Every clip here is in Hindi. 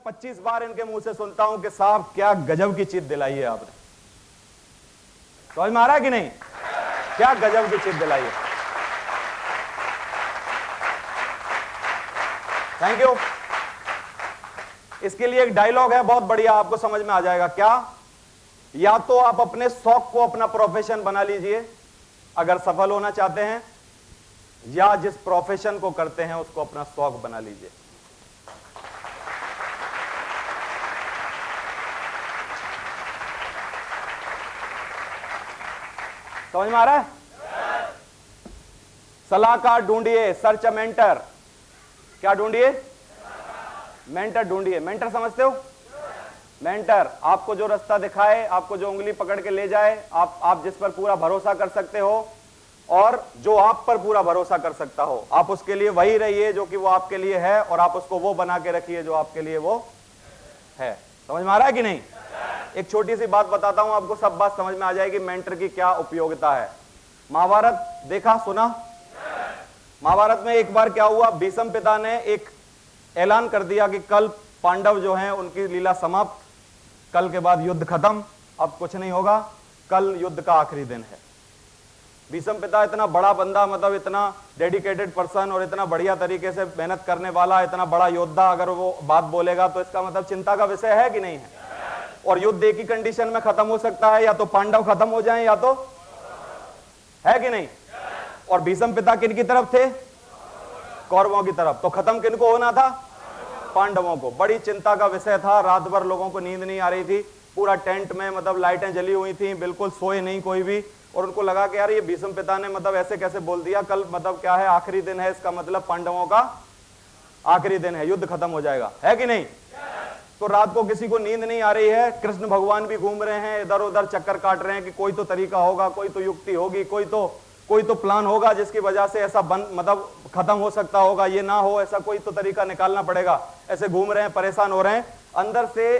25 बार इनके मुंह से सुनता हूं कि साहब क्या गजब की चीज दिलाई है आपने। समझ में आ रहा है कि नहीं? क्या गजब की चीज दिलाई है। Thank you. इसके लिए एक डायलॉग है बहुत बढ़िया, आपको समझ में आ जाएगा। क्या? या तो आप अपने शौक को अपना प्रोफेशन बना लीजिए अगर सफल होना चाहते हैं, या जिस प्रोफेशन को करते हैं उसको अपना शौक बना लीजिए। समझ में आ रहा है? सलाहकार ढूंढिए, सर्च अ मेंटर। क्या ढूंढिए? मेंटर ढूंढिए। मेंटर समझते हो? मेंटर आपको जो रास्ता दिखाए, आपको जो उंगली पकड़ के ले जाए, आप जिस पर पूरा भरोसा कर सकते हो और जो आप पर पूरा भरोसा कर सकता हो, आप उसके लिए वही रहिए जो कि वो आपके लिए है, और आप उसको वो बना के रखिए जो आपके लिए वो है। समझ में आ रहा है कि नहीं? एक छोटी सी बात बताता हूं आपको, सब बात समझ में आ जाएगी मेंटर की क्या उपयोगिता है। महाभारत देखा सुना? महाभारत में एक बार क्या हुआ, भीष्म पिता ने एक ऐलान कर दिया कि कल पांडव जो हैं उनकी लीला समाप्त, कल के बाद युद्ध खत्म, अब कुछ नहीं होगा, कल युद्ध का आखिरी दिन है। भीष्म पिता इतना बड़ा बंदा, मतलब इतना डेडिकेटेड पर्सन और इतना बढ़िया तरीके से मेहनत करने वाला, इतना बड़ा योद्धा, अगर वो बात बोलेगा तो इसका मतलब चिंता का विषय है कि नहीं है? और युद्ध एक ही कंडीशन में खत्म हो सकता है, या तो पांडव खत्म हो जाएं या तो, है कि नहीं? और भीष्म पिता किन की तरफ थे? कौरवों की तरफ। तो खत्म किनको होना था? पांडवों को। बड़ी चिंता का विषय था, रात भर लोगों को नींद नहीं आ रही थी, पूरा टेंट में मतलब लाइटें जली हुई थी, बिल्कुल सोए नहीं कोई भी, और उनको लगा कि यार ये भीष्म पिता ने मतलब ऐसे कैसे बोल दिया, कल मतलब क्या है, आखिरी दिन है, इसका मतलब पांडवों का आखिरी दिन है, युद्ध खत्म हो जाएगा, है कि नहीं? तो रात को किसी को नींद नहीं आ रही है, कृष्ण भगवान भी घूम रहे हैं, इधर उधर चक्कर काट रहे हैं कि कोई तो तरीका होगा, कोई तो युक्ति होगी, कोई तो प्लान होगा जिसकी वजह से ऐसा बंद मतलब खत्म हो सकता होगा, ये ना हो, ऐसा कोई तो तरीका निकालना पड़ेगा। ऐसे घूम रहे हैं, परेशान हो रहे हैं। अंदर से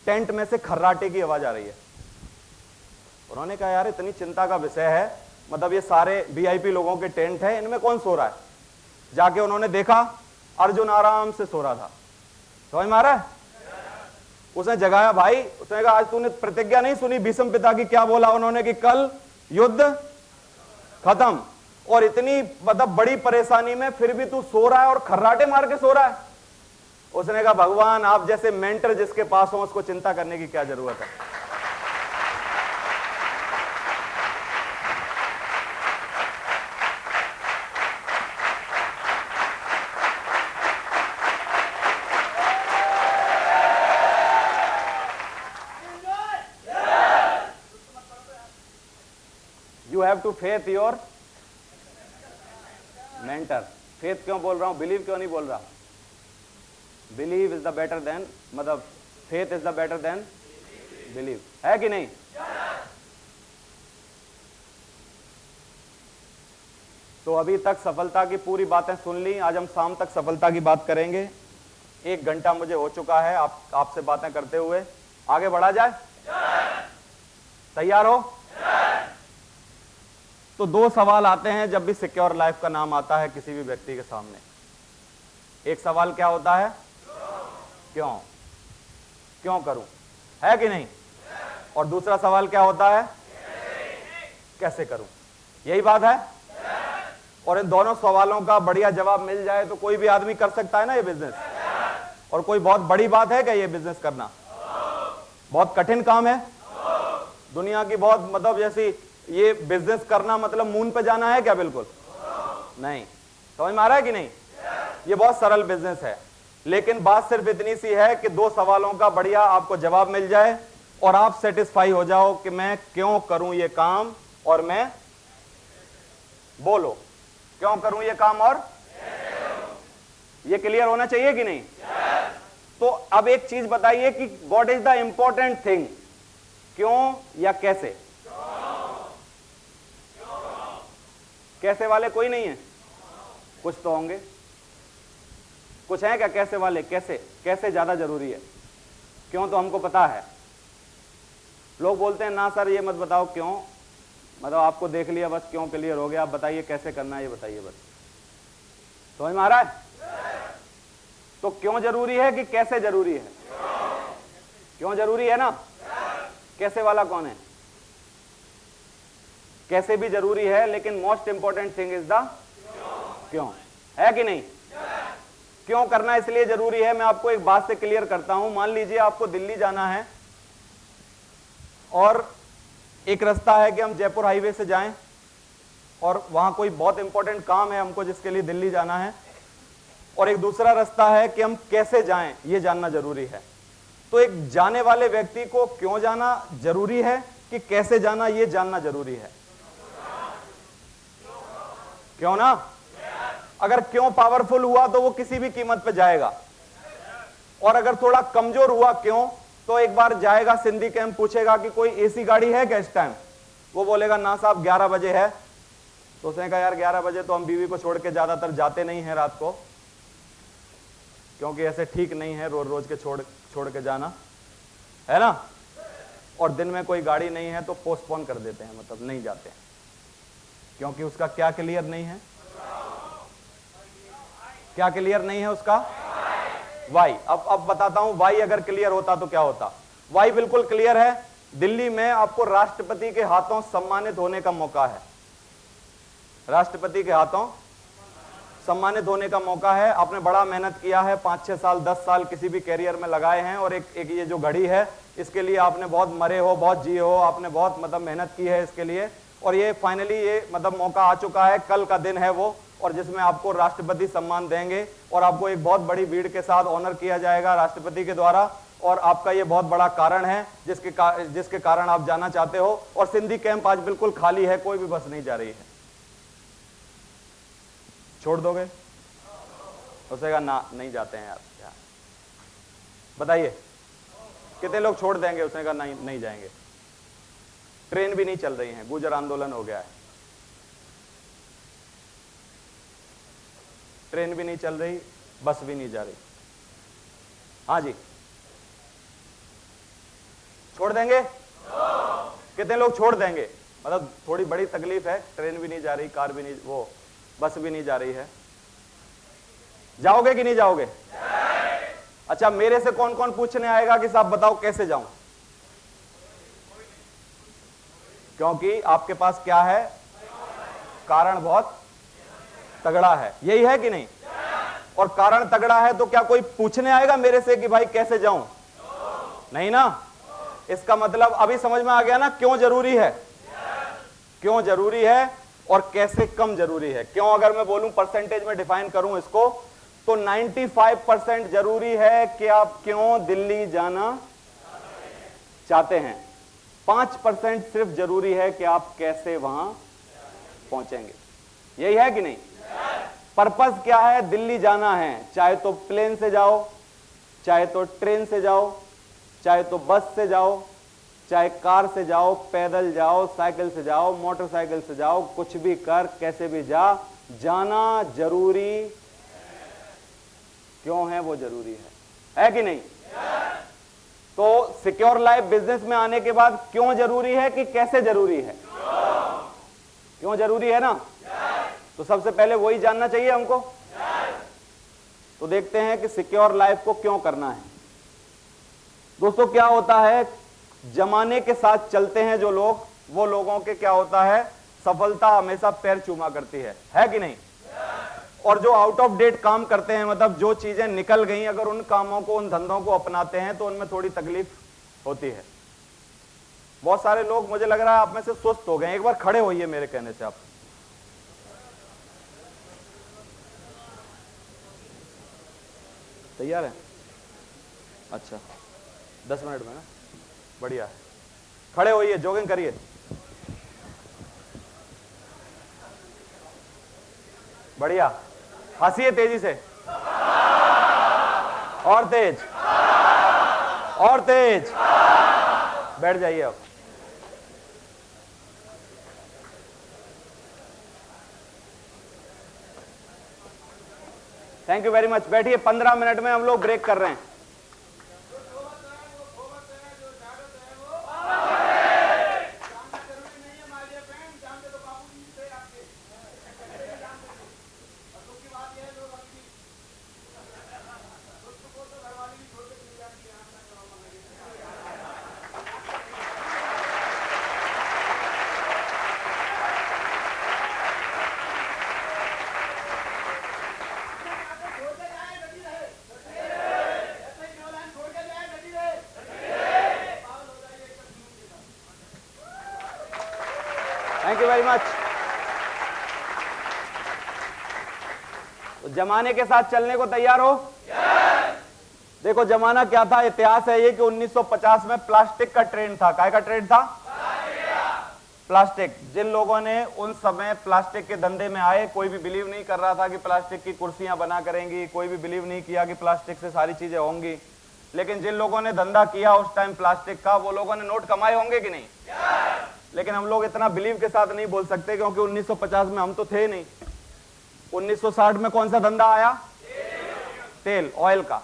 टेंट में से खर्राटे की आवाज आ रही है। उन्होंने कहा यार इतनी चिंता का विषय है, मतलब ये सारे वीआईपी लोगों के टेंट है, इनमें कौन सो रहा है? जाके उन्होंने देखा अर्जुन आराम से सो रहा था। समझ में आ रहा है? उसने जगाया, भाई उसने कहा आज तूने प्रतिज्ञा नहीं सुनी भीष्म पिता की? क्या बोला उन्होंने कि कल युद्ध खत्म, और इतनी मतलब बड़ी परेशानी में फिर भी तू सो रहा है और खर्राटे मार के सो रहा है। उसने कहा भगवान आप जैसे मेंटर जिसके पास हो उसको चिंता करने की क्या जरूरत है? You have to faith your mentor. Faith क्यों बोल रहा हूं, बिलीव क्यों नहीं बोल रहा? Believe is the better than, मतलब faith is the better than believe, है कि नहीं? तो अभी तक सफलता की पूरी बातें सुन ली, आज हम शाम तक सफलता की बात करेंगे। 1 घंटा मुझे हो चुका है आपसे बातें करते हुए, आगे बढ़ा जाए? तैयार हो? तो 2 सवाल आते हैं जब भी सिक्योर लाइफ का नाम आता है किसी भी व्यक्ति के सामने। एक सवाल क्या होता है? क्यों करूं, है कि नहीं? और दूसरा सवाल क्या होता है? कैसे करूं। यही बात है। और इन दोनों सवालों का बढ़िया जवाब मिल जाए तो कोई भी आदमी कर सकता है ना ये बिजनेस। और कोई बहुत बड़ी बात है क्या ये बिजनेस करना? बहुत कठिन काम है। दुनिया की बहुत मतलब जैसी ये बिजनेस करना मतलब मून पे जाना है क्या? बिल्कुल नहीं। समझ में आ रहा है कि नहीं? ये बहुत सरल बिजनेस है, लेकिन बात सिर्फ इतनी सी है कि 2 सवालों का बढ़िया आपको जवाब मिल जाए और आप सेटिस्फाई हो जाओ कि मैं क्यों करूं ये काम, और मैं बोलो क्यों करूं ये काम, और ये क्लियर होना चाहिए कि नहीं? तो अब एक चीज बताइए कि what is the important thing, क्यों या कैसे? कैसे वाले कोई नहीं है? कुछ तो होंगे, कुछ है क्या कैसे वाले? कैसे ज्यादा जरूरी है, क्यों तो हमको पता है। लोग बोलते हैं ना सर ये मत बताओ क्यों, मतलब आपको देख लिया बस, क्यों क्लियर हो गया, आप बताइए कैसे करना है, ये बताइए बस। समझ में आ रहा है? तो क्यों जरूरी है कि कैसे जरूरी है? क्यों जरूरी है ना? कैसे वाला कौन है? कैसे भी जरूरी है, लेकिन most important thing is the क्यों, है कि नहीं? क्यों करना इसलिए जरूरी है, मैं आपको एक बात से क्लियर करता हूं। मान लीजिए आपको दिल्ली जाना है और एक रास्ता है कि हम जयपुर हाईवे से जाएं और वहां कोई बहुत इंपॉर्टेंट काम है हमको जिसके लिए दिल्ली जाना है, और एक दूसरा रास्ता है कि हम कैसे जाएं, यह जानना जरूरी है। तो एक जाने वाले व्यक्ति को क्यों जाना जरूरी है कि कैसे जाना यह जानना जरूरी है? क्यों ना? अगर क्यों पावरफुल हुआ तो वो किसी भी कीमत पे जाएगा, और अगर थोड़ा कमजोर हुआ क्यों तो एक बार जाएगा सिंधी कैंप, पूछेगा कि कोई एसी गाड़ी है क्या इस टाइम? वो बोलेगा ना साहब 11 बजे है। तो उसने कहा यार 11 बजे तो हम बीवी को छोड़ के ज्यादातर जाते नहीं हैं रात को, क्योंकि ऐसे ठीक नहीं है रोज रोज के छोड़ के जाना, है ना? और दिन में कोई गाड़ी नहीं है तो पोस्टपोन कर देते हैं, मतलब नहीं जाते हैं, क्योंकि उसका क्या क्लियर नहीं है? क्या क्लियर नहीं है उसका? वाई। अब बताता हूं वाई अगर क्लियर होता तो क्या होता। वाई बिल्कुल क्लियर है। दिल्ली में आपको राष्ट्रपति के हाथों सम्मानित होने का मौका है, राष्ट्रपति के हाथों सम्मानित होने का मौका है। आपने बड़ा मेहनत किया है, 5-6 साल 10 साल किसी भी कैरियर में लगाए हैं, और एक ये जो घड़ी है इसके लिए आपने बहुत मरे हो, बहुत जिए हो, आपने बहुत मतलब मेहनत की है इसके लिए, और ये फाइनली ये मतलब मौका आ चुका है, कल का दिन है वो, और जिसमें आपको राष्ट्रपति सम्मान देंगे और आपको एक बहुत बड़ी भीड़ के साथ ऑनर किया जाएगा राष्ट्रपति के द्वारा, और आपका ये बहुत बड़ा कारण है जिसके कारण आप जाना चाहते हो। और सिंधी कैंप आज बिल्कुल खाली है, कोई भी बस नहीं जा रही है। छोड़ दोगे? उसेगा ना नहीं जाते हैं यार। बताइए कितने लोग छोड़ देंगे? उसने कहा नहीं जाएंगे। ट्रेन भी नहीं चल रही है, गुर्जर आंदोलन हो गया है, ट्रेन भी नहीं चल रही, बस भी नहीं जा रही। हाँ जी, छोड़ देंगे? कितने लोग छोड़ देंगे? मतलब थोड़ी बड़ी तकलीफ है, ट्रेन भी नहीं जा रही, कार भी नहीं, वो बस भी नहीं जा रही है। जाओगे कि नहीं जाओगे? अच्छा, मेरे से कौन कौन पूछने आएगा कि साहब बताओ कैसे जाऊं? क्योंकि आपके पास क्या है? कारण बहुत तगड़ा है, यही है कि नहीं? और कारण तगड़ा है तो क्या कोई पूछने आएगा मेरे से कि भाई कैसे जाऊं? नहीं ना। इसका मतलब अभी समझ में आ गया ना क्यों जरूरी है? क्यों जरूरी है और कैसे कम जरूरी है। क्यों अगर मैं बोलूं परसेंटेज में डिफाइन करूं इसको, तो 95% जरूरी है कि आप क्यों दिल्ली जाना चाहते हैं, 5% सिर्फ जरूरी है कि आप कैसे वहां पहुंचेंगे। यही है कि नहीं? पर्पस क्या है? दिल्ली जाना है, चाहे तो प्लेन से जाओ, चाहे तो ट्रेन से जाओ, चाहे तो बस से जाओ, चाहे कार से जाओ, पैदल जाओ, साइकिल से जाओ, मोटरसाइकिल से जाओ, कुछ भी कर, कैसे भी जाना जरूरी क्यों है? वो जरूरी है कि नहीं? तो सिक्योर लाइफ बिजनेस में आने के बाद क्यों जरूरी है कि कैसे जरूरी है? क्यों जरूरी है ना? तो सबसे पहले वही जानना चाहिए हमको। तो देखते हैं कि सिक्योर लाइफ को क्यों करना है। दोस्तों क्या होता है, जमाने के साथ चलते हैं जो लोग, वो लोगों के क्या होता है, सफलता हमेशा पैर चूमा करती है कि नहीं? और जो आउट ऑफ डेट काम करते हैं, मतलब जो चीजें निकल गई, अगर उन कामों को, उन धंधों को अपनाते हैं तो उनमें थोड़ी तकलीफ होती है। बहुत सारे लोग, मुझे लग रहा है आप में से सुस्त हो गए। एक बार खड़े होइए मेरे कहने से। आप तैयार हैं? अच्छा, 10 मिनट में ना, बढ़िया। खड़े होइए, जॉगिंग करिए। बढ़िया, हंसिए तेजी से, और तेज, और तेज। बैठ जाइए अब। Thank you very much. बैठिए, 15 मिनट में हम लोग ब्रेक कर रहे हैं। Thank you very much. तो जमाने के साथ चलने को तैयार हो? देखो जमाना क्या था, इतिहास है ये कि 1950 में प्लास्टिक का ट्रेंड था। काय का ट्रेंड था? प्लास्टिक। जिन लोगों ने उन समय प्लास्टिक के धंधे में आए, कोई भी बिलीव नहीं कर रहा था कि प्लास्टिक की कुर्सियां बना करेंगी, कोई भी बिलीव नहीं किया कि प्लास्टिक से सारी चीजें होंगी, लेकिन जिन लोगों ने धंधा किया उस टाइम प्लास्टिक का, वो लोगों ने नोट कमाए होंगे कि नहीं? लेकिन हम लोग इतना बिलीव के साथ नहीं बोल सकते क्योंकि 1950 में हम तो थे नहीं। 1960 में कौन सा धंधा आया? तेल, ऑयल का।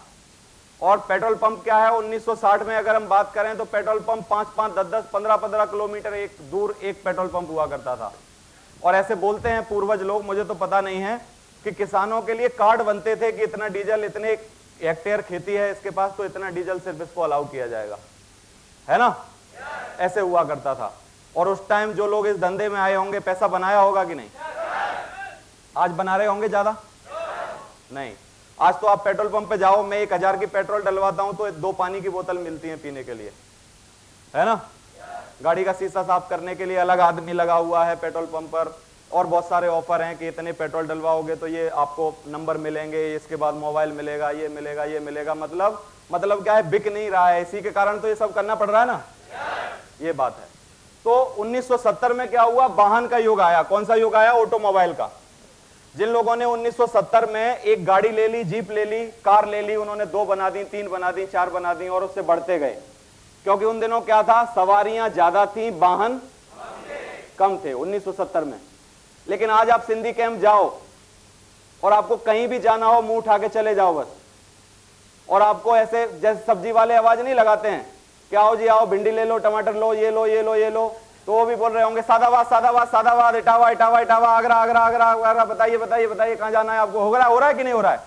और पेट्रोल पंप क्या है 1960 में? अगर हम बात करें तो पेट्रोल पंप 5-5, 10-10, 15-15 किलोमीटर एक दूर एक पेट्रोल पंप हुआ करता था। और ऐसे बोलते हैं पूर्वज लोग, मुझे तो पता नहीं है, कि किसानों के लिए कार्ड बनते थे कि इतना डीजल, इतने हेक्टेयर खेती है इसके पास तो इतना डीजल सिर्फ इसको अलाउ किया जाएगा, है ना? ऐसे हुआ करता था। और उस टाइम जो लोग इस धंधे में आए होंगे पैसा बनाया होगा कि नहीं? आज बना रहे होंगे ज्यादा? नहीं। आज तो आप पेट्रोल पंप पे जाओ, मैं 1000 की पेट्रोल डलवाता हूं तो 2 पानी की बोतल मिलती है पीने के लिए, है ना? गाड़ी का शीशा साफ करने के लिए अलग आदमी लगा हुआ है पेट्रोल पंप पर। और बहुत सारे ऑफर हैं कि इतने पेट्रोल डलवाओगे तो ये आपको नंबर मिलेंगे, इसके बाद मोबाइल मिलेगा, ये मिलेगा, ये मिलेगा। मतलब क्या है, बिक नहीं रहा है, इसी के कारण तो ये सब करना पड़ रहा है ना, ये बात है। तो 1970 में क्या हुआ? वाहन का युग आया। कौन सा युग आया? ऑटोमोबाइल का। जिन लोगों ने 1970 में एक गाड़ी ले ली, जीप ले ली, कार ले ली, उन्होंने 2 बना दी, 3 बना दी, 4 बना दी और उससे बढ़ते गए। क्योंकि उन दिनों क्या था, सवारियां ज्यादा थी, वाहन कम थे 1970 में। लेकिन आज आप सिंधी कैंप जाओ और आपको कहीं भी जाना हो, मुंह उठा के चले जाओ बस, और आपको ऐसे जैसे सब्जी वाले आवाज नहीं लगाते हैं कि आओ जी आओ, भिंडी ले लो, टमाटर लो, ये लो, ये लो, ये लो, तो वो भी बोल रहे होंगे सादाबाद, सादाबाद, सादाबाद, इटावा, इटावा, इटावा, आगरा, आगरा, आगरा, आगरा, बताइए, बताइए, बताइए कहां जाना है आपको? हो रहा है कि नहीं हो रहा है?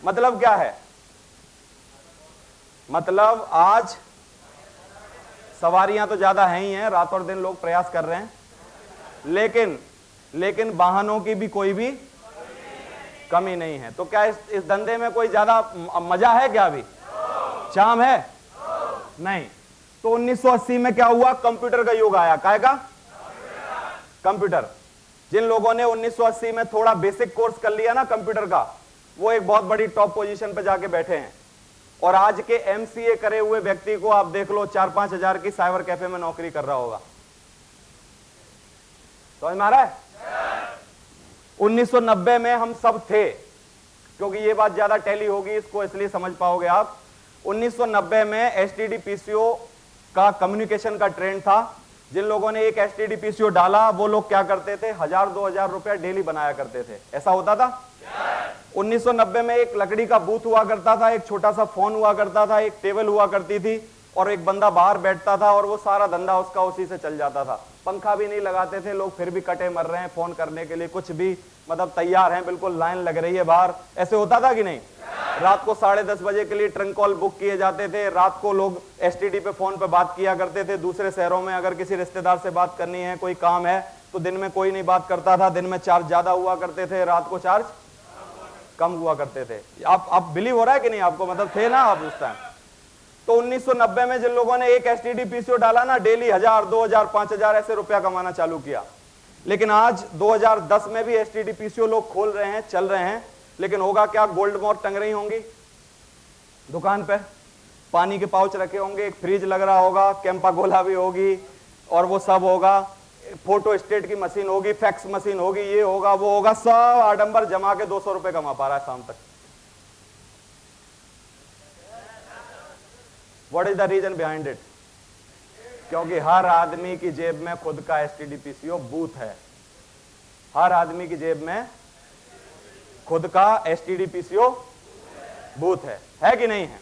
मतलब क्या है? मतलब आज सवारियां तो ज्यादा है ही हैं, रात और दिन लोग प्रयास कर रहे हैं, लेकिन वाहनों की भी कोई भी कमी नहीं है। तो क्या इस धंधे में कोई ज्यादा मजा है क्या? अभी चाम है? नहीं। तो 1980 में क्या हुआ? कंप्यूटर का युग आया। काय का? कंप्यूटर। जिन लोगों ने 1980 में थोड़ा बेसिक कोर्स कर लिया ना कंप्यूटर का, वो एक बहुत बड़ी टॉप पोजीशन पे जाके बैठे हैं। और आज के एमसीए करे हुए व्यक्ति को आप देख लो, 4-5 हजार की साइबर कैफे में नौकरी कर रहा होगा। समझ में आ रहा है? 1990 में हम सब थे, क्योंकि ये बात ज्यादा टैली होगी इसको इसलिए समझ पाओगे आप। 1990 में एसटीडी पीसीओ का कम्युनिकेशन का ट्रेंड था। जिन लोगों ने एक एसटीडी पीसीओ डाला वो लोग क्या करते थे? 1000-2000 रुपया डेली बनाया करते थे। ऐसा होता था? 1990 में एक लकड़ी का बूथ हुआ करता था, एक छोटा सा फोन हुआ करता था, एक टेबल हुआ करती थी और एक बंदा बाहर बैठता था और वो सारा धंधा उसका उसी से चल जाता था। पंखा भी नहीं लगाते थे लोग, फिर भी कटे मर रहे हैं फोन करने के लिए, कुछ भी मतलब तैयार हैं, बिल्कुल लाइन लग रही है बाहर। ऐसे होता था कि नहीं? रात को 10:30 बजे के लिए ट्रंक कॉल बुक किए जाते थे। रात को लोग एसटीडी पे फोन पे बात किया करते थे दूसरे शहरों में। अगर किसी रिश्तेदार से बात करनी है, कोई काम है, तो दिन में कोई नहीं बात करता था। दिन में चार्ज ज्यादा हुआ करते थे, रात को चार्ज कम हुआ करते थे। आप बिलीव हो रहा है कि नहीं आपको? मतलब थे ना आप उस टाइम। तो 1990 में जिन लोगों ने एक एसटीडी पीसीओ डाला ना, डेली 1000, 2000, 5000 ऐसे रुपया कमाना चालू किया। लेकिन आज 2010 में भी एसटीडी पीसीओ लोग खोल रहे हैं, चल रहे हैं, लेकिन होगा क्या? गोल्ड मोर टंग रही होंगी दुकान पे, पानी के पाउच रखे होंगे, एक फ्रिज लग रहा होगा, कैंपा गोला भी होगी और वो सब होगा, फोटो स्टेट की मशीन होगी, फैक्स मशीन होगी, ये होगा वो होगा, सब आडंबर जमा के 200 रुपए कमा पा रहा है शाम तक। What is the reason behind it? क्योंकि हर आदमी की जेब में खुद का एसटीडी पीसीओ बूथ है। हर आदमी की जेब में खुद का एसटीडी पीसीओ बूथ है कि नहीं है?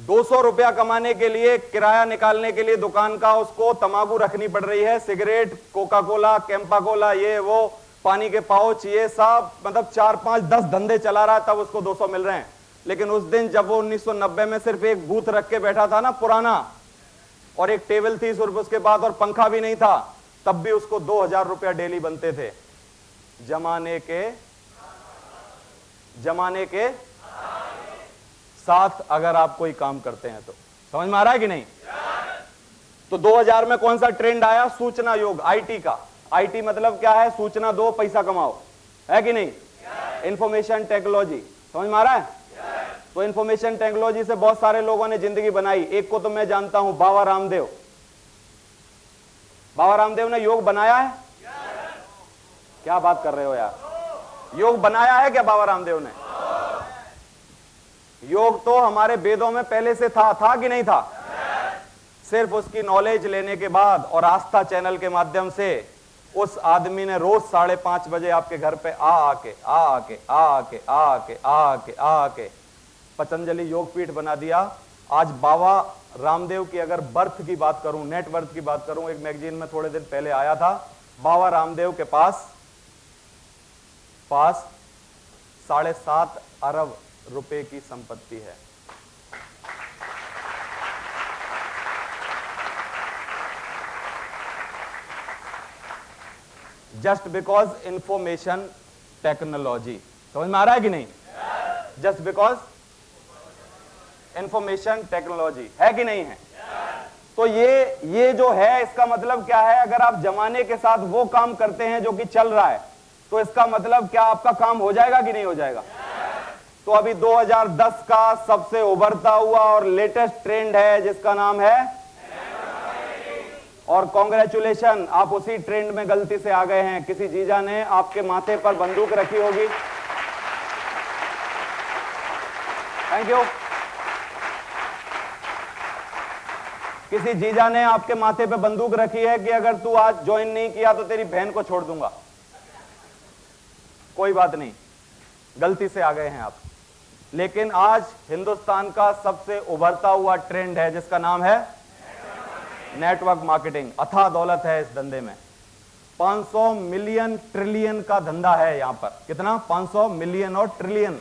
200 रुपया कमाने के लिए, किराया निकालने के लिए दुकान का, उसको तंबाकू रखनी पड़ रही है, cigarette, Coca Cola, Campa Cola, ये वो, पानी के पाउच, ये सब, मतलब 4, 5, 10 धंधे चला रहा है, तब उसको 200 मिल रहे हैं। लेकिन उस दिन जब वो 1990 में सिर्फ एक बूथ रख के बैठा था ना पुराना, और एक टेबल थी सिर्फ उसके बाद, और पंखा भी नहीं था, तब भी उसको 2000 रुपया डेली बनते थे। जमाने के साथ अगर आप कोई काम करते हैं तो। समझ में आ रहा है कि नहीं? तो 2000 में कौन सा ट्रेंड आया? सूचना युग, आईटी का। आईटी मतलब क्या है? सूचना दो पैसा कमाओ, है कि नहीं? इंफॉर्मेशन टेक्नोलॉजी, समझ में आ रहा है? तो इंफॉर्मेशन टेक्नोलॉजी से बहुत सारे लोगों ने जिंदगी बनाई। एक को तो मैं जानता हूं, बाबा रामदेव। बाबा रामदेव ने योग बनाया है? क्या बात कर रहे हो यार, योग बनाया है क्या बाबा रामदेव ने? योग तो हमारे वेदों में पहले से था कि नहीं था? सिर्फ उसकी नॉलेज लेने के बाद और आस्था चैनल के माध्यम से उस आदमी ने रोज 5:30 बजे आपके घर पे आके पतंजलि योगपीठ बना दिया। आज बाबा रामदेव की अगर बर्थ की बात करूं, नेट वर्थ की बात करूं, एक मैगजीन में थोड़े दिन पहले आया था, बाबा रामदेव के पास 7.5 अरब रुपए की संपत्ति है। जस्ट बिकॉज इंफॉर्मेशन टेक्नोलॉजी, समझ में आ रहा है कि नहीं? जस्ट बिकॉज इंफॉर्मेशन टेक्नोलॉजी, है कि नहीं है? तो ये जो है, इसका मतलब क्या है? अगर आप जमाने के साथ वो काम करते हैं जो कि चल रहा है, तो इसका मतलब क्या आपका काम हो जाएगा कि नहीं हो जाएगा? तो अभी 2010 का सबसे उभरता हुआ और लेटेस्ट ट्रेंड है जिसका नाम है, और कॉन्ग्रेचुलेशन, आप उसी ट्रेंड में गलती से आ गए हैं। किसी जीजा ने आपके माथे पर बंदूक रखी होगी। Thank you. किसी जीजा ने आपके माथे पे बंदूक रखी है कि अगर तू आज ज्वाइन नहीं किया तो तेरी बहन को छोड़ दूंगा। कोई बात नहीं, गलती से आ गए हैं आप। लेकिन आज हिंदुस्तान का सबसे उभरता हुआ ट्रेंड है जिसका नाम है नेटवर्क मार्केटिंग। अथाह दौलत है इस धंधे में। 500 मिलियन ट्रिलियन का धंधा है यहां पर। कितना? 500 मिलियन और ट्रिलियन,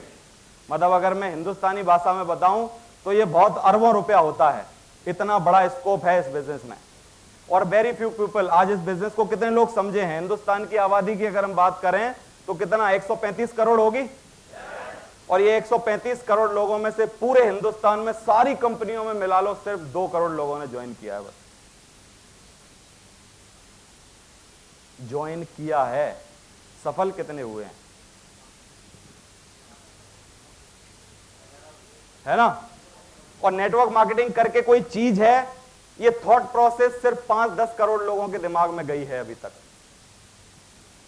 मतलब अगर मैं हिंदुस्तानी भाषा में बताऊं तो ये बहुत अरबों रुपया होता है। इतना बड़ा स्कोप है इस बिजनेस में, और वेरी फ्यू पीपल आज इस बिजनेस को कितने लोग समझे हैं। हिंदुस्तान की आबादी की अगर हम बात करें तो कितना? 135 करोड़ होगी, और ये 135 करोड़ लोगों में से पूरे हिंदुस्तान में सारी कंपनियों में मिला लो सिर्फ 2 करोड़ लोगों ने ज्वाइन किया है। बस ज्वाइन किया है, सफल कितने हुए हैं? है ना? और नेटवर्क मार्केटिंग करके कोई चीज है, ये थॉट प्रोसेस सिर्फ 5-10 करोड़ लोगों के दिमाग में गई है अभी तक।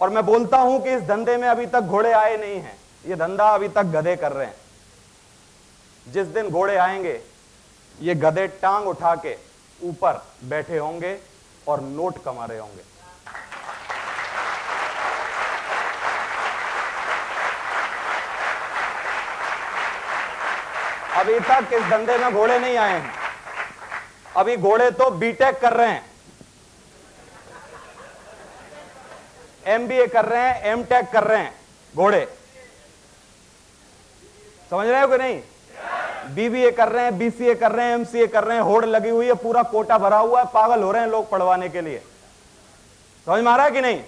और मैं बोलता हूं कि इस धंधे में अभी तक घोड़े आए नहीं हैं, ये धंधा अभी तक गधे कर रहे हैं। जिस दिन घोड़े आएंगे, ये गधे टांग उठा के ऊपर बैठे होंगे और नोट कमा रहे होंगे। अभी तक इस धंधे में घोड़े नहीं आए हैं। अभी घोड़े तो बीटेक कर रहे हैं, एमबीए कर रहे हैं, एमटेक कर रहे हैं घोड़े। समझ रहे हो कि नहीं? बीबीए कर रहे हैं, बीसीए कर रहे हैं, एमसीए कर रहे हैं। होड़ लगी हुई है, पूरा कोटा भरा हुआ है, पागल हो रहे हैं लोग पढ़वाने के लिए। समझ में आ रहा है कि नहीं?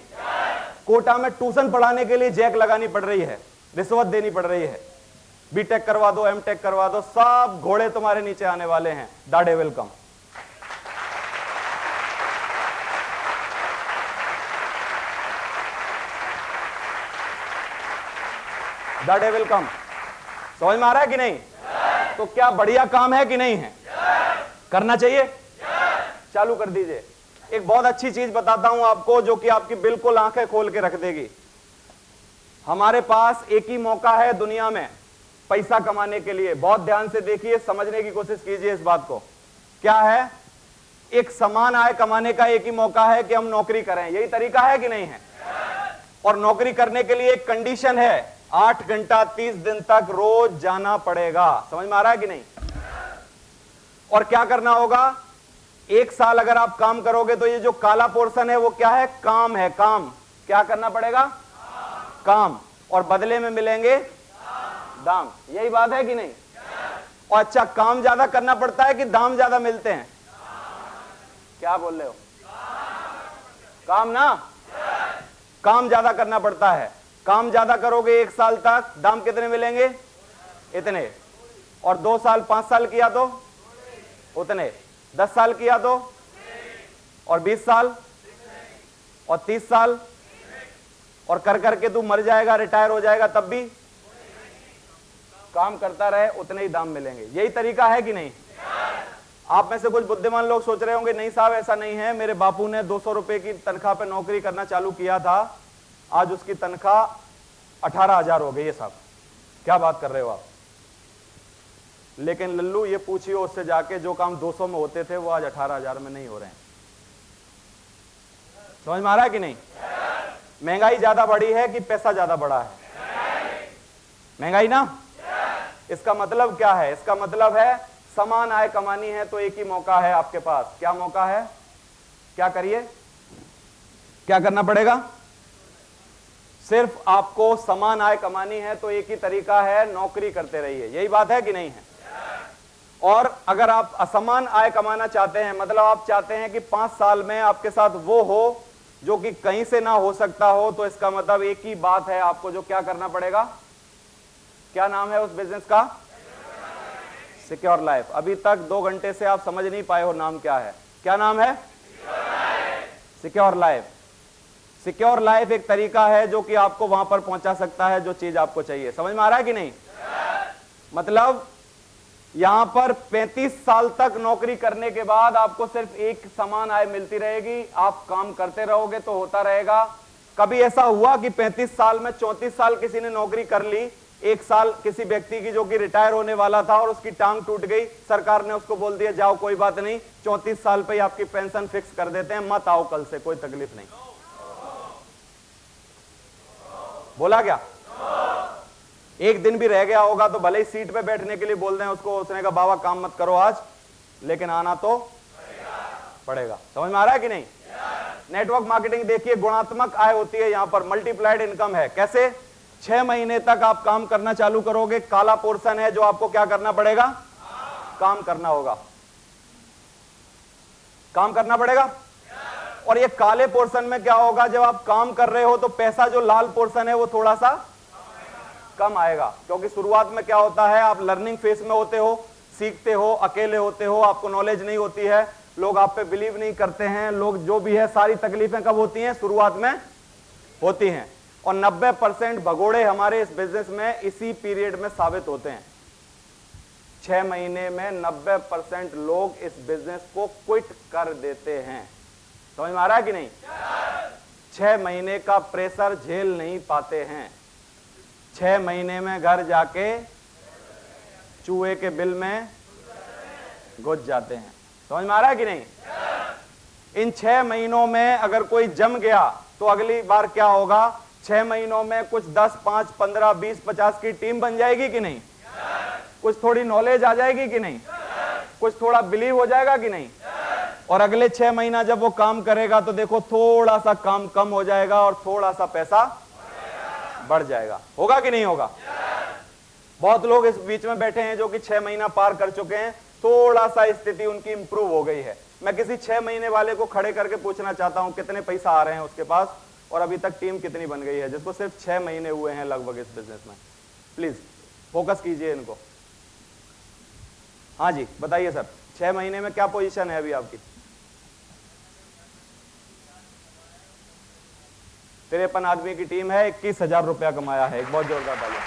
कोटा में ट्यूशन पढ़ाने के लिए जैक लगानी पड़ रही है, रिश्वत देनी पड़ रही है। बीटेक करवा दो, एमटेक करवा दो, सब घोड़े तुम्हारे नीचे आने वाले हैं। दाढ़े वेलकम। दाढ़े वेलकम। समझ में आ रहा है कि नहीं? तो क्या बढ़िया काम है कि नहीं है? करना चाहिए, चालू कर दीजिए। एक बहुत अच्छी चीज बताता हूं आपको जो कि आपकी बिल्कुल आंखें खोल के रख देगी। हमारे पास एक ही मौका है दुनिया में पैसा कमाने के लिए। बहुत ध्यान से देखिए, समझने की कोशिश कीजिए इस बात को। क्या है? एक समान आय कमाने का एक ही मौका है कि हम नौकरी करें। यही तरीका है कि नहीं है? और नौकरी करने के लिए एक कंडीशन है, 8 घंटा 30 दिन तक रोज जाना पड़ेगा। समझ में आ रहा है कि नहीं? और क्या करना होगा? 1 साल अगर आप काम करोगे तो ये जो काला पोर्शन है वो क्या है? काम है। काम क्या करना पड़ेगा? काम। और बदले में मिलेंगे दाम। यही बात है कि नहीं? और अच्छा, काम ज्यादा करना पड़ता है कि दाम ज्यादा मिलते हैं? क्या बोल रहे हो? काम ना, काम ज्यादा करना पड़ता है। काम ज्यादा करोगे 1 साल तक, दाम कितने मिलेंगे? इतने। और 2 साल 5 साल किया तो उतने, 10 साल किया तो और 20 साल और 30 साल और कर करके तू मर जाएगा, रिटायर हो जाएगा, तब भी काम करता रहे, उतने ही दाम मिलेंगे। यही तरीका है कि नहीं? आप में से कुछ बुद्धिमान लोग सोच रहे होंगे नहीं साहब ऐसा नहीं है, मेरे बापू ने 200 रुपए की तनख्वाह पे नौकरी करना चालू किया था, आज उसकी तनख्वाह 18,000 हो गई है। साहब क्या बात कर रहे हो आप? लेकिन लल्लू ये पूछिए उससे जाके, जो काम 200 में होते थे वो आज 18,000 में नहीं हो रहे हैं। समझ में आ रहा है कि नहीं? महंगाई ज्यादा बढ़ी है कि पैसा ज्यादा बढ़ा है? महंगाई ना। इसका मतलब क्या है? इसका मतलब है समान आय कमानी है तो एक ही मौका है आपके पास। क्या मौका है? क्या करिए? क्या करना पड़ेगा? सिर्फ आपको समान आय कमानी है तो एक ही तरीका है, नौकरी करते रहिए। यही बात है कि नहीं है? और अगर आप असमान आय कमाना चाहते हैं, मतलब आप चाहते हैं कि 5 साल में आपके साथ वो हो जो कि कहीं से ना हो सकता हो, तो इसका मतलब एक ही बात है, आपको जो क्या करना पड़ेगा। क्या नाम है उस बिजनेस का? Secure life. अभी तक 2 घंटे से आप समझ नहीं पाए हो नाम क्या है। क्या नाम है? Secure life. सिक्योर लाइफ एक तरीका है जो कि आपको वहां पर पहुंचा सकता है जो चीज आपको चाहिए। समझ में आ रहा है कि नहीं? मतलब यहां पर 35 साल तक नौकरी करने के बाद आपको सिर्फ एक समान आय मिलती रहेगी। आप काम करते रहोगे तो होता रहेगा। कभी ऐसा हुआ कि 35 साल में 34 साल किसी ने नौकरी कर ली, 1 साल किसी व्यक्ति की जो कि रिटायर होने वाला था और उसकी टांग टूट गई, सरकार ने उसको बोल दिया जाओ कोई बात नहीं, 34 साल पे ही आपकी पेंशन फिक्स कर देते हैं, मत आओ कल से, कोई तकलीफ नहीं। बोला क्या? एक दिन भी रह गया होगा तो भले ही सीट पे बैठने के लिए बोल दें उसको, उसने कहा बाबा काम मत करो आज, लेकिन आना तो पड़ेगा। समझ में आ रहा है कि नहीं? नेटवर्क मार्केटिंग देखिए, गुणात्मक आय होती है, यहां पर मल्टीप्लाइड इनकम है। कैसे? 6 महीने तक आप काम करना चालू करोगे, काला पोर्शन है जो आपको क्या करना पड़ेगा? काम करना होगा, काम करना पड़ेगा। और ये काले पोर्शन में क्या होगा? जब आप काम कर रहे हो तो पैसा जो लाल पोर्शन है वो थोड़ा सा कम आएगा, क्योंकि शुरुआत में क्या होता है, आप लर्निंग फेज में होते हो, सीखते हो, अकेले होते हो, आपको नॉलेज नहीं होती है, लोग आप पे बिलीव नहीं करते हैं, लोग जो भी है, सारी तकलीफें कब होती हैं? शुरुआत में होती हैं। और 90% भगोड़े हमारे इस बिजनेस में इसी पीरियड में साबित होते हैं। 6 महीने में 90% लोग इस बिजनेस को क्विट कर देते हैं। समझ में आ रहा है कि नहीं? 6 महीने का प्रेशर झेल नहीं पाते हैं, 6 महीने में घर जाके चूहे के बिल में घुस जाते हैं। समझ में आ रहा है कि नहीं? इन 6 महीनों में अगर कोई जम गया तो अगली बार क्या होगा? 6 महीनों में कुछ 10, 5, 15, 20, 50 की टीम बन जाएगी कि नहीं? कुछ थोड़ी नॉलेज आ जाएगी कि नहीं? कुछ थोड़ा बिलीव हो जाएगा कि नहीं? और अगले 6 महीना जब वो काम करेगा तो देखो थोड़ा सा काम कम हो जाएगा और थोड़ा सा पैसा बढ़ जाएगा। होगा कि नहीं होगा? बहुत लोग इस बीच में बैठे हैं जो कि 6 महीना पार कर चुके हैं, थोड़ा सा स्थिति उनकी इंप्रूव हो गई है। मैं किसी 6 महीने वाले को खड़े करके पूछना चाहता हूं कितने पैसा आ रहे हैं उसके पास और अभी तक टीम कितनी बन गई है, जिसको सिर्फ 6 महीने हुए हैं लगभग इस बिजनेस में। प्लीज फोकस कीजिए इनको। हाँ जी बताइए सर, 6 महीने में क्या पोजीशन है अभी आपकी? 53 आदमी की टीम है, 21,000 रुपया कमाया है। एक बहुत जोरदार तालियां।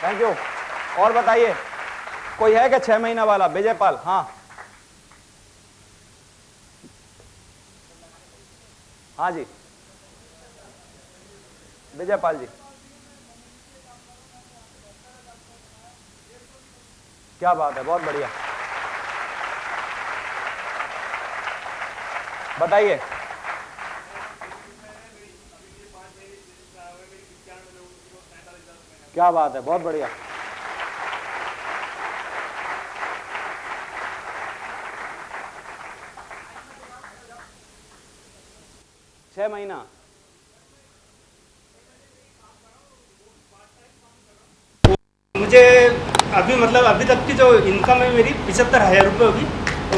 Thank you. और बताइए कोई है क्या 6 महीना वाला? विजय पाल। हाँ हाँ जी विजय पाल जी, क्या बात है, बहुत बढ़िया। बताइए। क्या बात है, बहुत बढ़िया। छह महीना मुझे अभी मतलब अभी तक की जो इनकम है मेरी 75,000 रुपये होगी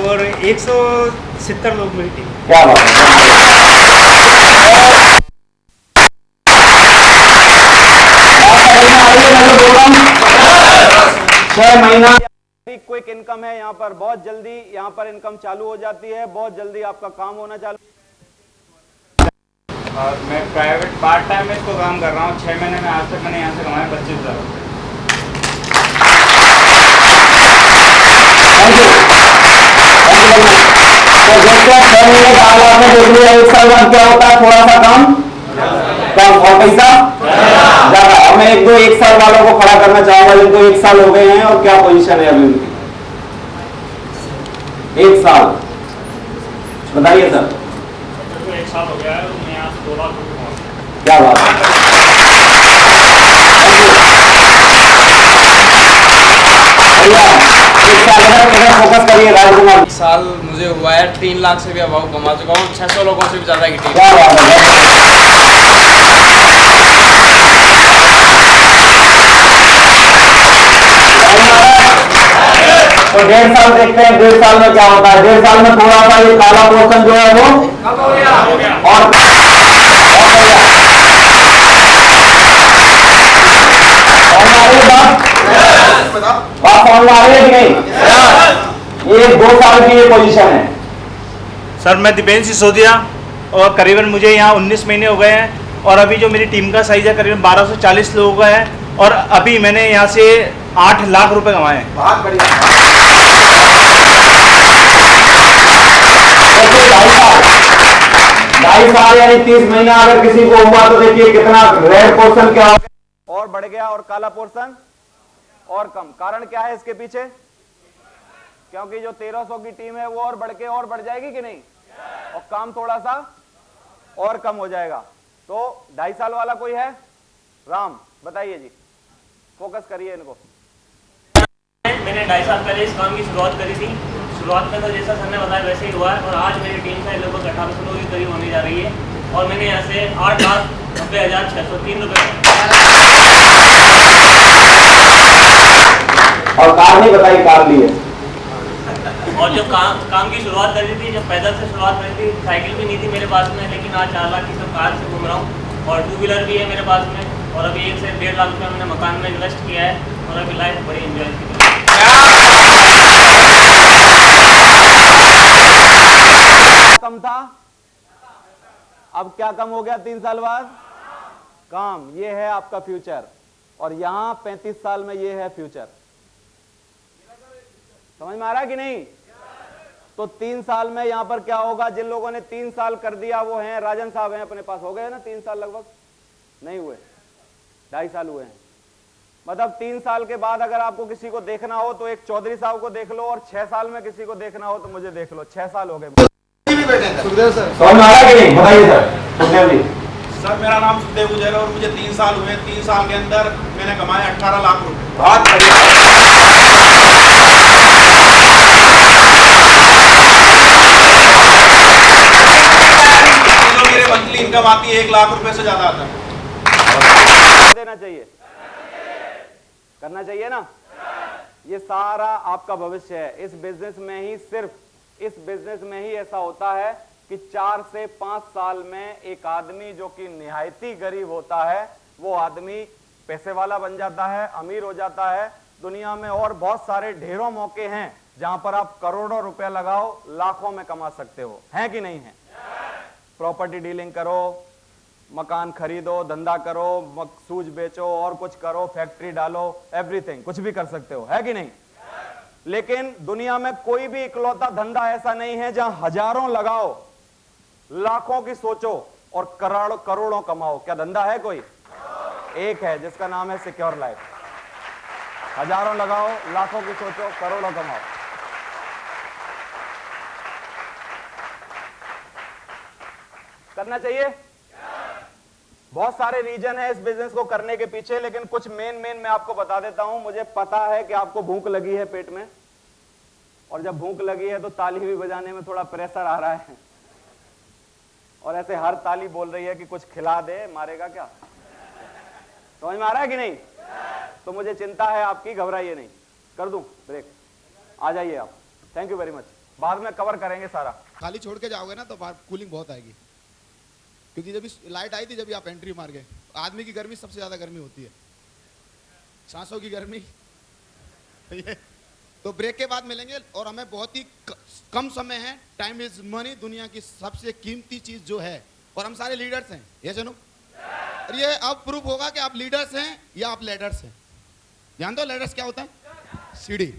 और 170 लोग मेरी टीम। क्या बात है। 6 महीना क्विक इनकम है यहाँ पर, बहुत जल्दी यहाँ पर इनकम चालू हो जाती है, बहुत जल्दी आपका काम होना चालू। और मैं प्राइवेट पार्ट टाइम में इसको काम कर रहा हूँ। 6 महीने में आज तक मैंने यहाँ से कमाया 25,000। तो देखते हैं 6 महीने का हाल आपने देख लिया, 1 साल बाद क्या होता है, थोड़ा सा कम और पैसा ज्यादा। अब मैं 1 साल वालों को खड़ा करना चाहूंगा जिनको 1 साल हो गए हैं और क्या पोजीशन है अभी उनकी। 1 साल बताइए सर। 1 साल हो गया है, मैं यहाँ से 2 लाख रुपये कमा। क्या बात है। फोकस करिए राजकुमार। साल मुझे हुआ है 3 लाख से भी अभाव कमा चुका हूँ, 600 लोगों से भी ज्यादा की टीम। क्या बात है। तो 1.5 साल देखते हैं 1.5 साल में क्या होता है। 1.5 साल में थोड़ा सा ये काला पोर्शन जो है वो कम हो गया और बात समझ आ रही है कि नहीं। ये 2 साल की ये पोजीशन है। सर मैं दीपेंद्र सिसोदिया और करीबन मुझे यहाँ 19 महीने हो गए हैं और अभी जो मेरी टीम का साइज है करीबन 1240 लोगों का है और अभी मैंने यहाँ से 8 लाख रुपए कमाए हैं। बहुत बढ़िया। 2.5 साल यानी 30 महीना अगर किसी को हुआ तो देखिए कितना रेड पोर्शन क्या हो और बढ़ गया और काला पोर्शन और कम। कारण क्या है इसके पीछे? क्योंकि जो 1300 की टीम है वो और बढ़ के और बढ़ जाएगी कि नहीं, और काम थोड़ा सा और कम हो जाएगा। तो 2.5 साल वाला कोई है? राम बताइए जी, फोकस करिए इनको। मैंने 2.5 साल पहले इस काम की शुरुआत करी थी। शुरुआत में तो जैसा सर ने बताया वैसे ही हुआ है और आज मेरी टीम का लगभग 1800 लोगों के करीब होने जा रही है और मैंने यहाँ से 8,90,603 रुपये। और कार नहीं बताई, कार ली है। और जो काम की शुरुआत करी थी, जब पैदल से शुरुआत करी थी, साइकिल भी नहीं थी मेरे पास में, लेकिन आज 4 लाख की तो कार से घूम रहा हूँ और 2 व्हीलर भी है मेरे पास में और अभी 1 से 1.5 लाख रुपये मैंने मकान में इन्वेस्ट किया है और अभी लाइफ बड़ी एंजॉय की। कम था, अब क्या कम हो गया 3 साल बाद? काम। ये है आपका फ्यूचर और यहां 35 साल में ये है फ्यूचर। समझ में आ रहा है कि नहीं? तो 3 साल में यहां पर क्या होगा? जिन लोगों ने 3 साल कर दिया वो हैं राजन साहब हैं अपने पास, हो गए ना 3 साल, लगभग नहीं हुए, 2.5 साल हुए हैं। मतलब 3 साल के बाद अगर आपको किसी को देखना हो तो एक चौधरी साहब को देख लो और 6 साल में किसी को देखना हो तो मुझे देख लो। 6 साल हो गए। सुखदेव सर। समझ में आ रहा है कि नहीं? बताइए सर। सुखदेव जी। सर मेरा नाम सुखदेव गुजर है और मुझे 3 साल हुए। 3 साल के अंदर मैंने कमाए 18 लाख रुपए। बहुत बढ़िया। जो मेरे मंथली इनकम आती है 1 लाख रुपए से ज्यादा आता है। देना चाहिए, करना चाहिए ना। ये सारा आपका भविष्य है। इस बिजनेस में ही, सिर्फ इस बिजनेस में ही ऐसा होता है कि 4 से 5 साल में एक आदमी जो कि निहायती गरीब होता है वो आदमी पैसे वाला बन जाता है, अमीर हो जाता है। दुनिया में और बहुत सारे ढेरों मौके हैं जहां पर आप करोड़ों रुपया लगाओ, लाखों में कमा सकते हो, है कि नहीं है? प्रॉपर्टी डीलिंग करो, मकान खरीदो, धंधा करो, सूज बेचो और कुछ करो, फैक्ट्री डालो, एवरीथिंग, कुछ भी कर सकते हो, है कि नहीं? लेकिन दुनिया में कोई भी इकलौता धंधा ऐसा नहीं है जहां हजारों लगाओ, लाखों की सोचो और करोड़ों कमाओ। क्या धंधा है कोई? एक है जिसका नाम है सिक्योर लाइफ। हजारों लगाओ, लाखों की सोचो, करोड़ों कमाओ। करना चाहिए। बहुत सारे रीजन है इस बिजनेस को करने के पीछे, लेकिन कुछ मेन मैं आपको बता देता हूं। मुझे पता है कि आपको भूख लगी है पेट में, और जब भूख लगी है तो ताली भी बजाने में थोड़ा प्रेशर आ रहा है, और ऐसे हर ताली बोल रही है कि कुछ खिला दे, मारेगा क्या? समझ में आ रहा है कि नहीं? तो मुझे चिंता है आपकी, घबराइए नहीं। कर दूं ब्रेक? आ जाइए आप। Thank you very much. बाद में कवर करेंगे सारा। खाली छोड़ के जाओगे ना तो बाहर कूलिंग बहुत आएगी, क्योंकि जब लाइट आई थी, जब आप एंट्री मार गए, आदमी की गर्मी सबसे ज्यादा गर्मी होती है, सांसों की गर्मी ये तो ब्रेक के बाद मिलेंगे और हमें बहुत ही कम समय है। टाइम इज मनी, दुनिया की सबसे कीमती चीज जो है, और हम सारे लीडर्स हैं, ये सुनो। और ये अब प्रूफ होगा कि आप लीडर्स हैं या आप लेडर्स हैं। जान दो लेडर्स क्या होता है? सीढ़ी।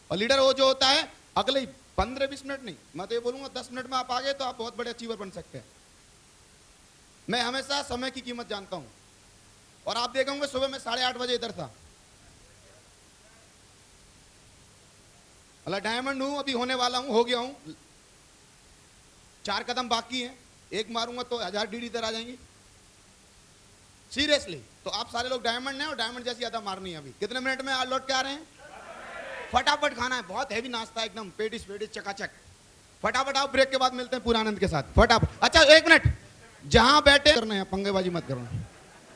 और लीडर वो जो होता है अगले 15-20 मिनट नहीं, मैं तो ये बोलूंगा 10 मिनट में आप आ गए तो आप बहुत बड़े अचीवर बन सकते हैं। मैं हमेशा समय की कीमत जानता हूं, और आप देखेंगे सुबह में 8:30 बजे इधर था। डायमंड हूं, अभी होने वाला हूं, हो गया हूं। 4 कदम बाकी हैं, एक मारूंगा तो 1000 डीडी इधर आ जाएंगी। सीरियसली, तो आप सारे लोग डायमंड हैं और डायमंड जैसी ज्यादा मारनी है। अभी कितने मिनट में आज लौट के आ रहे हैं? फटाफट खाना है, बहुत हैवी नाश्ता है एकदम, पेटिस चकाचक। फटाफट आओ, ब्रेक के बाद मिलते हैं पूरा आनंद के साथ। फटाफट। अच्छा 1 मिनट, जहां बैठे करना है, पंगेबाजी मत करना।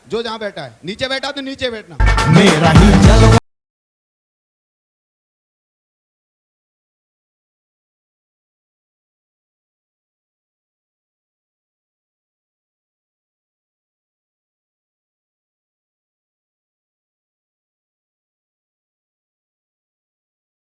जो जहां बैठा है, नीचे बैठा तो नीचे बैठना। मेरा ही जलवा